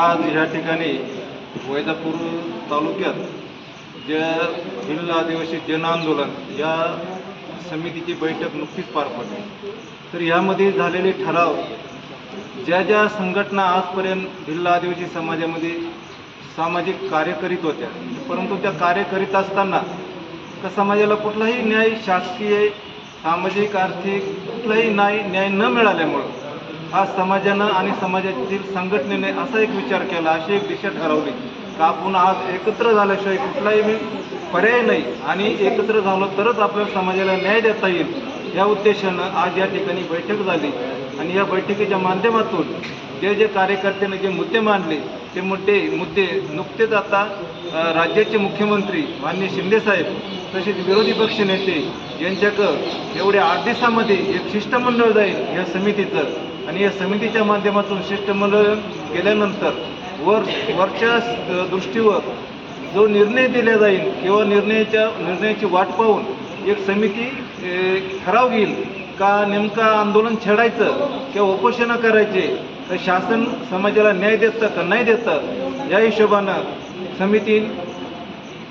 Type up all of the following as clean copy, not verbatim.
आज ह्या ठिकाणी वैजापूर तालुक्यात जे भिल्ल आदिवासी जन आंदोलन या समितीची बैठक नुकतीच पार पडली। तर यामध्ये झालेले ठराव ज्या ज्या संघटना आजपर्यंत भिल्ल आदिवासी समाजामध्ये सामाजिक कार्य करीत होत्या, परंतु त्या कार्य करीत असताना त्या समाजाला कुठलाही न्याय, शासकीय सामाजिक आर्थिक कुठलाही न्याय न मिळाल्यामुळं हा समाजानं आणि समाजातील संघटनेने असा एक विचार केला, अशी एक दिशा ठरवली का आपण आज एकत्र झाल्याशिवाय कुठलाही पर्याय नाही आणि एकत्र झालो तरच आपल्या समाजाला न्याय देता येईल या उद्देशानं आज या ठिकाणी बैठक झाली। आणि या बैठकीच्या माध्यमातून जे जे कार्यकर्त्यांनी जे मुद्दे मांडले ते मुद्दे नुकतेच आता राज्याचे मुख्यमंत्री माननीय शिंदेसाहेब तसेच विरोधी पक्ष नेते यांच्याकडं एवढ्या 8 दिवसामध्ये एक शिष्टमंडळ जाईल या समितीचं आणि या समितीच्या माध्यमातून शिष्टमंडळ गेल्यानंतर वरच्या दृष्टीवर जो निर्णय दिला जाईल किंवा निर्णयाची वाट पाहून एक समिती ठराव घेईल का नेमका आंदोलन छेडायचं किंवा उपोषण करायचे, तर शासन समाजाला न्याय देतं का नाही देतं या हिशोबानं समिती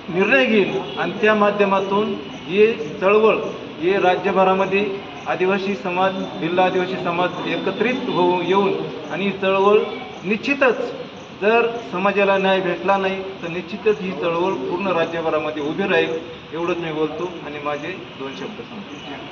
निर्णय घेईल आणि त्या माध्यमातून ही चळवळ हे राज्यभरामध्ये आदिवासी समाज भिल्ल आदिवासी समाज एकत्रित येऊन आणि चळवळ निश्चितच जर समाजाला न्याय भेटला नाही तर निश्चितच ही चळवळ पूर्ण राज्यभरामध्ये उभी राहील एवढंच मी बोलतो आणि माझे 2 शब्द सांगतो।